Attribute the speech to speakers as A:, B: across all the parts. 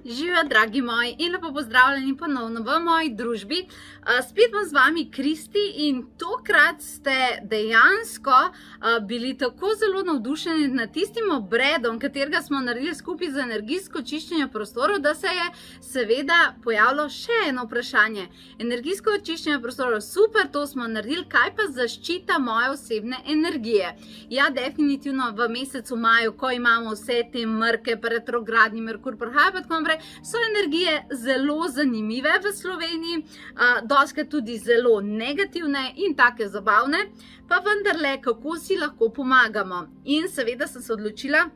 A: Živijo, dragi moji, in lepo pozdravljeni ponovno v moji družbi. Spet bom z vami Kristi in tokrat ste dejansko bili tako zelo navdušeni nad tistim obredom, katerega smo naredili skupaj za energijsko čiščenje prostorov, da se je seveda pojavilo še eno vprašanje. Energijsko čiščenje prostorov, super, to smo naredili, kaj pa zaščita moje osebne energije? Ja, definitivno v mesecu maju, ko imamo vse te mrke, retrogradni Merkur prihaja, pa tako naprej, so energije zelo zanimive v Sloveniji, dostikrat tudi zelo negativne in take zabavne, pa vendarle, kako si lahko pomagamo. In seveda sem se odločila,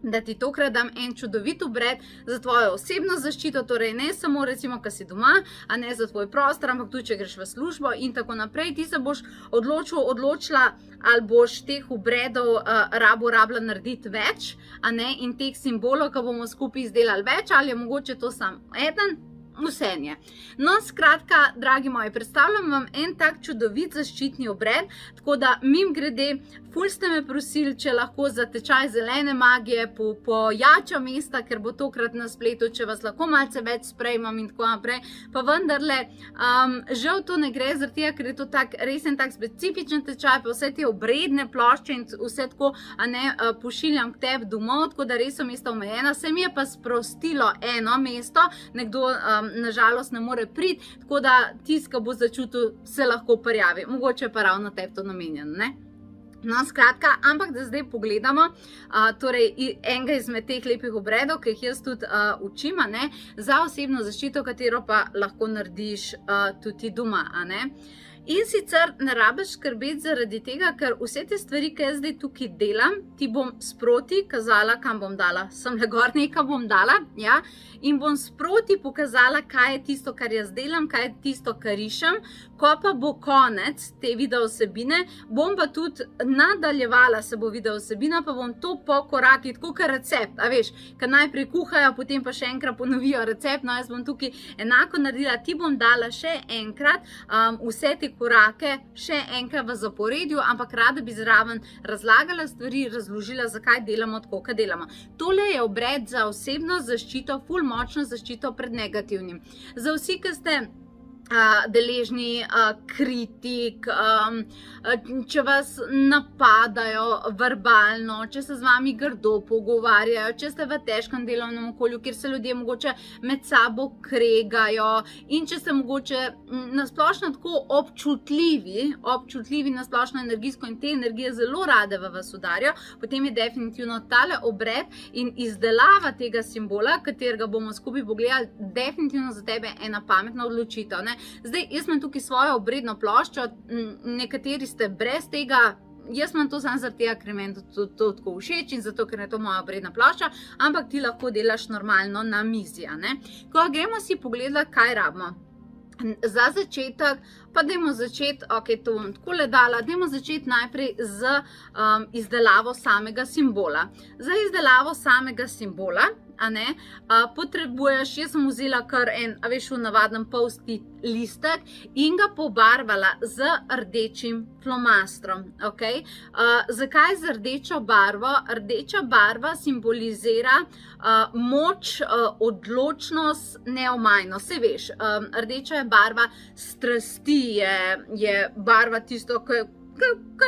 A: da ti tokrat dam en čudovit obred za tvojo osebno zaščito, torej ne samo recimo, ko si doma, a ne za tvoj prostor, ampak tudi, če greš v službo in tako naprej, ti se boš odločila, ali boš teh obredov rabila narediti več, a ne, in teh simbolov, ko bomo skupaj izdelali več, ali je mogoče to samo eden, vsenje. No, skratka, dragi moji, predstavljam vam en tak čudovit zaščitni obred, tako da mimogrede, ful ste me prosili, če lahko za tečaj zelene magije pojačam mesta, ker bo tokrat na spletu, če vas lahko malce več sprejmem in tako naprej, pa vendarle, žal to ne gre zaradi tega, ker je to res en tak specifičen tečaj, pa vse te obredne plošče in vse tako, a ne, pošiljam k tebi domov, tako da res so mesta omejena, se mi je pa sprostilo eno mesto, nekdo nažalost ne more priti, tako da tisti, ki bo začutil, se lahko prijavi. Mogoče pa ravno tebi to namenjeno, ne? No, skratka, ampak da zdaj pogledamo, torej enega izmed teh lepih obredov, ki jih jaz tudi učim, a ne, za osebno zaščito, katero pa lahko narediš tudi doma, a ne. In sicer ne rabiš skrbeti zaradi tega, ker vse te stvari, ki jaz zdaj tukaj delam, ti bom sproti kazala, kam bom dala. Semle gor nekaj bom dala, ja, in bom sproti pokazala, kaj je tisto, kar jaz delam, kaj je tisto, kar rišem. Ko pa bo konec te video vsebine, bom pa tudi nadaljevala se bo video vsebina, pa bom to po korakih, tako kot recept, a veš, ker najprej kuhajo, potem pa še enkrat ponovijo recept, no jaz bom tukaj enako naredila, ti bom dala še enkrat vse te korake, še enkrat v zaporedju, ampak rada bi zraven razlagala stvari, razložila, zakaj delamo tako, kot delamo. Tole je obred za osebno zaščito, ful močno zaščito pred negativnim. Za vsi, ki ste deležni kritik, če vas napadajo verbalno, če se z vami grdo pogovarjajo, če ste v težkem delovnem okolju, kjer se ljudje mogoče med sabo kregajo in če ste mogoče nasplošno tako občutljivi nasplošno energijsko in te energije zelo rade v vas udarijo, potem je definitivno tale obred in izdelava tega simbola, katerega bomo skupaj pogledali, definitivno za tebe ena pametna odločitev, ne. Zdaj, jaz imam tukaj svojo obredno ploščo, nekateri ste brez tega, jaz imam to samo zaradi tega, ker meni to tako všeč in zato, ker je to moja obredna plošča, ampak ti lahko delaš normalno na mizi, ne. Ko gremo si pogledati, kaj rabimo. Za začetek, pa dajmo začeti, ok, to bom takole dala, dajmo začeti najprej z izdelavo samega simbola. Za izdelavo samega simbola, a ne, potrebuješ, jaz sem vzela kar en, a veš, v navadnem post-it listek in ga pobarvala z rdečim flomastrom, ok. Zakaj z rdečo barvo? Rdeča barva simbolizira moč, odločnost, neomajnost, saj veš, rdeča je barva strasti, je barva tisto, ki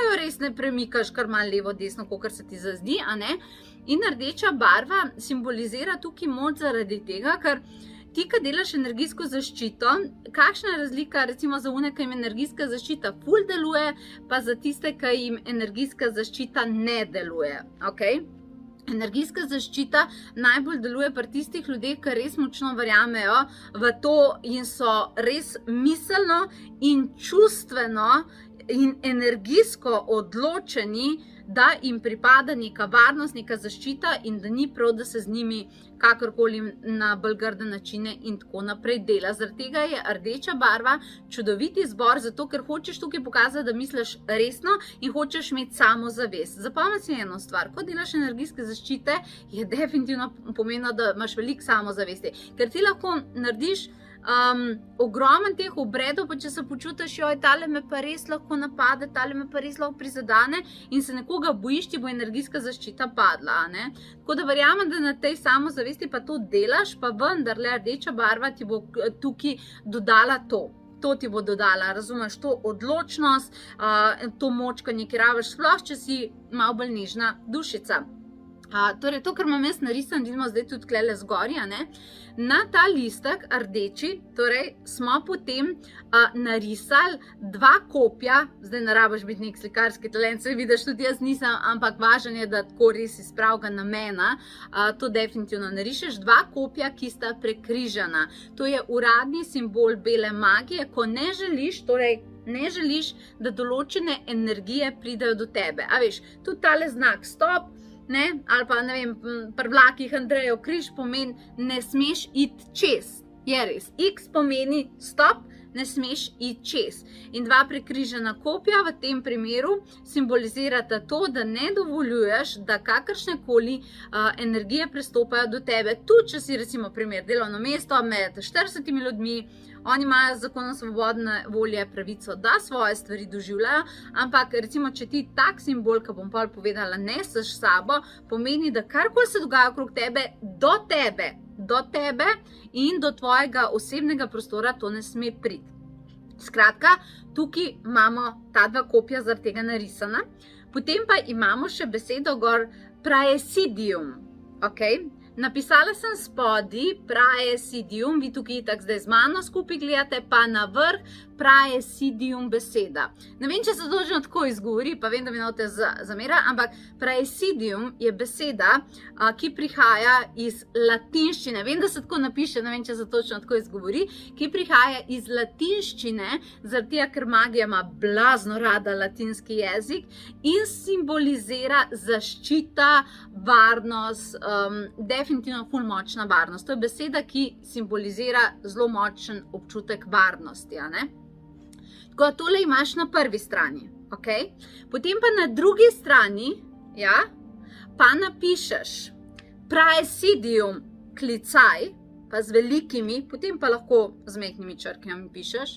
A: jo res ne premikaš kar malo levo, desno, kakor se ti zazdi, a ne. In rdeča barva simbolizira tukaj moč zaradi tega, ker ti, ki delaš energijsko zaščito, kakšna je razlika recimo za one, ki jim energijska zaščita ful deluje, pa za tiste, ki jim energijska zaščita ne deluje, ok? Energijska zaščita najbolj deluje pri tistih ljudeh, ki res močno verjamejo v to in so res miselno in čustveno in energijsko odločeni, da jim pripada neka varnost, neka zaščita in da ni prav, da se z njimi kakorkoli na bolj grde načine in tako naprej dela. Zaradi tega je rdeča barva čudovit izbor, zato ker hočeš tukaj pokazati, da misliš resno in hočeš imeti samozavest. Zapomni si eno stvar, ko delaš energijske zaščite, je definitivno pomenilo, da imaš veliko samozavesti, ker ti lahko narediš ogromen teh obredov, pa če se počutiš, joj, tale me pa res lahko napade, tale me pa res lahko prizadane in se nekoga bojiš, ti bo energijska zaščita padla, ne. Tako da verjamem, da na tej samozavesti pa to delaš, pa vendarle rdeča barva ti bo tukaj dodala to. To ti bo dodala, razumeš, to odločnost, to moč, ko nekaj rabiš, sploh, če si malo bolj nežna dušica. Torej, to, kar imam jaz narisan, vidimo zdaj tudi tukaj zgoraj, ne, na ta listek rdeči, torej, smo potem narisali 2 kopja, zdaj ne rabiš biti nek slikarski talent, saj vidiš, tudi jaz nisem, ampak važno je, da tako res iz pravega namena to definitivno narišeš, 2 kopja, ki sta prekrižana. To je uradni simbol bele magije, ko ne želiš, torej, ne želiš, da določene energije pridejo do tebe. A veš, tudi tale znak stop, ne, ali pa, ne vem, pri vlakih Andrejev križ pomeni, ne smeš iti čez. Je res. X pomeni stop, ne smeš iti čez. In 2 prekrižana kopja v tem primeru simbolizirata to, da ne dovoljuješ, da kakršnekoli energije prestopajo do tebe. Tudi, če si recimo primer delovno mesto med 40 ljudmi, oni imajo z zakonom svobodne volje pravico, da svoje stvari doživljajo, ampak recimo, če ti tak simbol, ki bom pol povedala, neseš s sabo, pomeni, da karkoli se dogaja okrog tebe, do tebe in do tvojega osebnega prostora to ne sme priti. Skratka, tukaj imamo ta 2 kopja zaradi tega narisana. Potem pa imamo še besedo gor praesidium, ok? Napisala sem spodaj praesidium, vi tukaj itak zdaj z mano skupaj gledate, pa na vrh praesidium beseda. Ne vem, če se točno tako izgovori, pa vem, da mi note zamera, ampak praesidium je beseda, ki prihaja iz latinščine. Vem, da se tako napiše, ne vem, če se točno tako izgovori, ki prihaja iz latinščine, zaradi tega, ker magija ima blazno rada latinski jezik in simbolizira zaščita, varnost, definitivno ful močna varnost. To je beseda, ki simbolizira zelo močen občutek varnosti, a ne? Tako da tole imaš na prvi strani, ok? Potem pa na drugi strani, ja, pa napišeš praesidium klicaj, pa z velikimi, potem pa lahko z majhnimi črkami pišeš,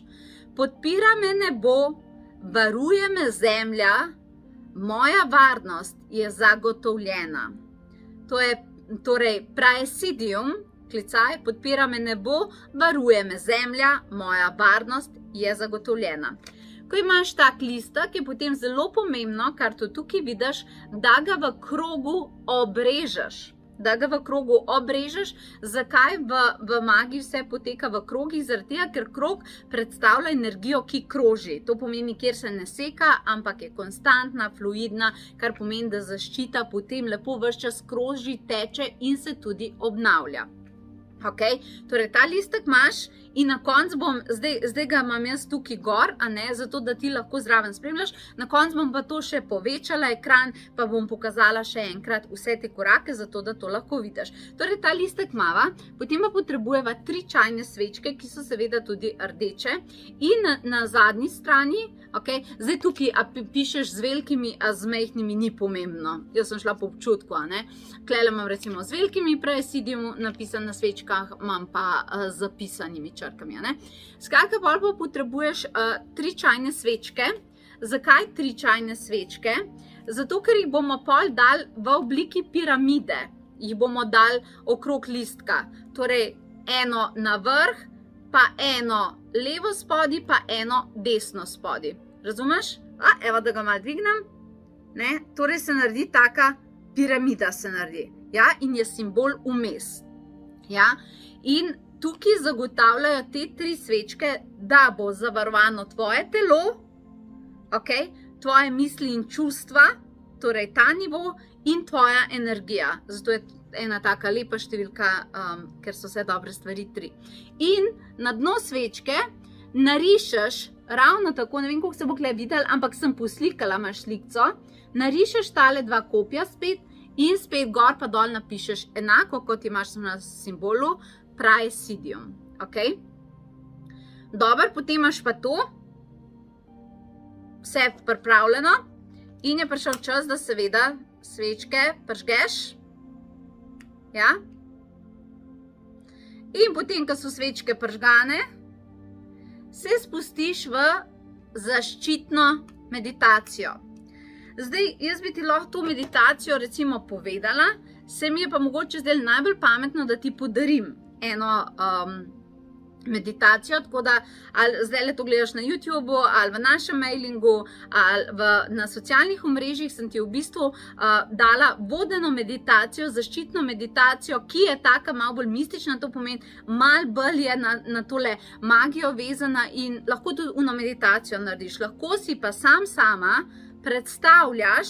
A: podpira me nebo, varuje me zemlja, moja varnost je zagotovljena. To je torej praesidium, klicaj, podpira me nebo, varuje me zemlja, moja varnost je zagotovljena. Ko imaš tak listek, je potem zelo pomembno, kar tu tukaj vidiš, da ga v krogu obrežeš. Zakaj v magiji vse poteka v krogih? Zaradi tega, ker krog predstavlja energijo, ki kroži. To pomeni, kjer se ne seka, ampak je konstantna, fluidna, kar pomeni, da zaščita potem lepo ves čas kroži, teče in se tudi obnavlja. Ok, torej ta listek imaš in na koncu bom, zdaj ga imam jaz tukaj gor, a ne, zato da ti lahko zraven spremljaš, na koncu bom pa to še povečala ekran, pa bom pokazala še enkrat vse te korake, zato da to lahko vidiš. Torej ta listek imava, potem pa potrebujeva 3 čajne svečke, ki so seveda tudi rdeče in na zadnji strani, ok, zdaj tukaj pišeš z velikimi, a z majhnimi ni pomembno, jaz sem šla po občutku, a ne, klele imam recimo z velikimi praesidium napisan na svečkah, imam pa z zapisanimi črkami, a ne. Skratka, pol pa potrebuješ 3 čajne svečke. Zakaj 3 čajne svečke? Zato, ker jih bomo pol dali v obliki piramide, jih bomo dali okrog listka, torej eno na vrh, pa eno levo spodaj, pa eno desno spodaj. Razumeš? Evo, da ga malo dvignem. Ne? Torej se naredi taka piramida se naredi. Ja? In je simbol vmes. Ja? In tukaj zagotavljajo te 3 svečke, da bo zavarovano tvoje telo, okay? Tvoje misli in čustva, torej ta nivo in tvoja energija. Zato je ena taka lepa številka, ker so vse dobre stvari 3. In na dno svečke narišeš, ravno tako, ne vem, koliko se bo tukaj videl, ampak sem poslikala, imaš slikco, narišeš tale 2 kopja spet in spet gor pa dol napišeš enako, kot imaš na simbolu praesidium. Ok? Dobar, potem imaš pa to, vse pripravljeno in je prišel čas, da seveda svečke prižgeš. Ja? In potem, ko so svečke prižgane, se spustiš v zaščitno meditacijo. Zdaj, jaz bi ti lahko to meditacijo recimo povedala, se mi je pa mogoče zdaj najbolj pametno, da ti podarim eno meditacijo, tako da ali zdaj to gledaš na YouTubeu, ali v našem mailingu, ali na socialnih omrežjih sem ti v bistvu dala vodeno meditacijo, zaščitno meditacijo, ki je taka malo bolj mistična, to pomeni, malo bolj je na tole magijo vezana in lahko tudi uno meditacijo narediš. Lahko si pa sama predstavljaš,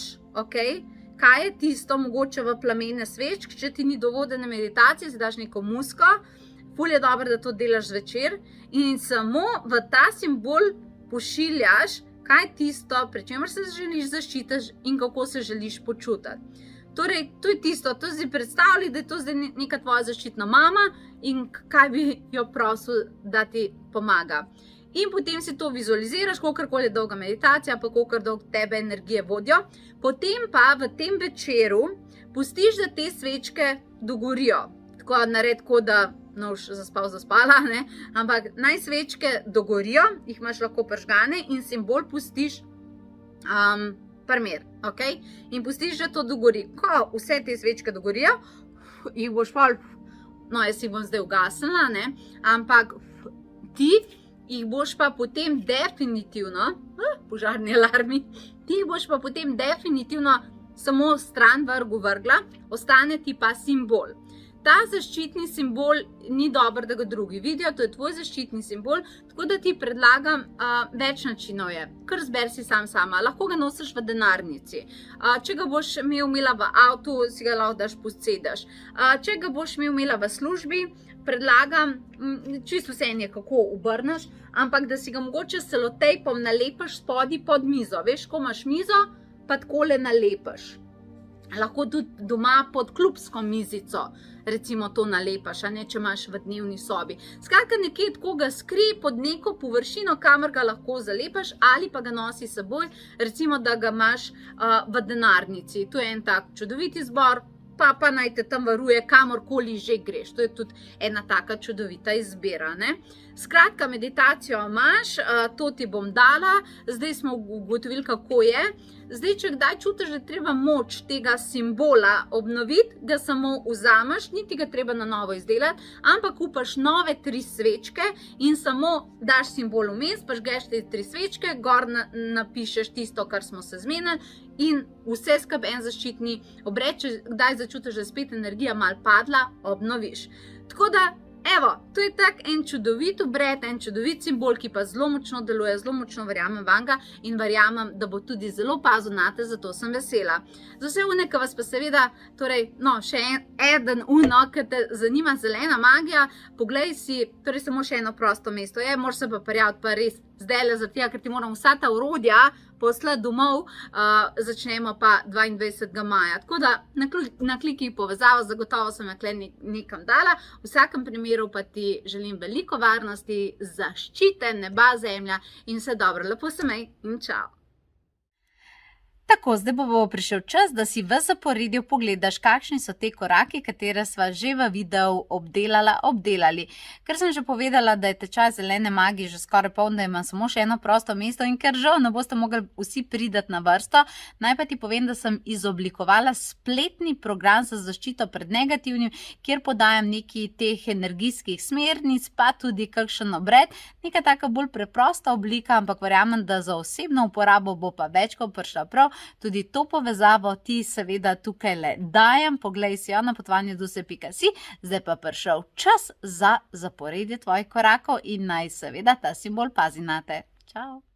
A: kaj je tisto mogoče v plamene svečk, če ti ni dovodene meditacije, si daš neko muziko, ful je dobro, da to delaš zvečer in samo v ta simbol pošiljaš, kaj je tisto, pri čemer se želiš zaščititi in kako se želiš počutiti. Torej, to je tisto, to si predstavljaj, da je to zdaj neka tvoja zaščitna mama in kaj bi jo prosil, da ti pomaga. In potem si to vizualiziraš, kolikor je dolga meditacija, pa kolikor dolg tebe energije vodijo. Potem pa v tem večeru pustiš, da te svečke dogorijo. Tako naredi, kot da noš zaspala, ne? Ampak naj svečke dogorijo, jih imaš lahko prižgane in simbol pustiš primer, in pustiš, da to dogori. Ko vse te svečke dogorijo, jih boš pa, no jaz si bom zdaj ugasnila, ne? Ampak ti jih boš pa potem definitivno, požarni alarmi, ti jih boš pa potem definitivno samo stran vrgla, ostane ti pa simbol. Ta zaščitni simbol ni dobro, da ga drugi vidijo, to je tvoj zaščitni simbol, tako da ti predlagam več načinov je. Kar zber si sama, lahko ga nosiš v denarnici. Če ga boš imela v avtu, si ga lahko daš posedaš. Če ga boš imela v službi, predlagam, čisto vse je kako obrneš, ampak da si ga mogoče s selotejpom nalepiš spodaj pod mizo. Veš, ko imaš mizo, pa takole nalepiš. Lahko tudi doma pod klubsko mizico, recimo to nalepaš, če imaš v dnevni sobi. Skratka, nekje tako ga skri pod neko površino, kamor ga lahko zalepaš ali pa ga nosi s seboj, recimo, da ga imaš v denarnici. To je en tak čudovit izbor, pa naj te tam varuje, kamorkoli že greš. To je tudi ena taka čudovita izbira, ne? Skratka, meditacijo imaš, to ti bom dala, zdaj smo ugotovili, kako je. Zdaj, če kdaj čutiš, da je treba moč tega simbola obnoviti, ga samo vzameš, niti ga treba na novo izdelati, ampak kupaš nove 3 svečke in samo daš simbol vmes, prižgeš te 3 svečke, gor napišeš tisto, kar smo se zmenili in vse skupaj en zaščitni obred, če kdaj začutiš, da je spet energija malo padla, obnoviš. Tako da, evo, to je tak en čudovit obred, en čudovit simbol, ki pa zelo močno deluje, zelo močno verjamem vanga in verjamem, da bo tudi zelo pazil nate, zato sem vesela. Za vse une, ki vas pa seveda, torej, no, še eden uno, ki te zanima zelena magija, poglej si, torej samo še eno prosto mesto je, moraš se pa prijaviti pa res zdajle, zato ker ti moram vsa ta orodja poslati domov, začnemo pa 22. maja. Tako da na kliki povezavo, zagotovo sem jo nekam dala, v vsakem primeru pa ti želim veliko varnosti, zaščite, neba, zemlja in vse dobro. Lepo se mej in čau. Tako, zdaj bo prišel čas, da si v zaporedju pogledaš, kakšni so te koraki, katere sva že v videu obdelali. Ker sem že povedala, da je tečaj zelene magije že skoraj poln, da imam samo še eno prosto mesto in ker žal ne boste mogli vsi pridati na vrsto, naj pa ti povem, da sem izoblikovala spletni program za zaščito pred negativnim, kjer podajam nekaj teh energijskih smernic, pa tudi kakšen obred, neka taka bolj preprosta oblika, ampak verjamem, da za osebno uporabo bo pa več, ko prišla prav. Tudi to povezavo ti seveda tukaj le dajem, poglej si jo na potovanjeduse.si, zdaj pa prišel čas za zaporedje tvojih korakov in naj seveda ta simbol pazi nate. Čau!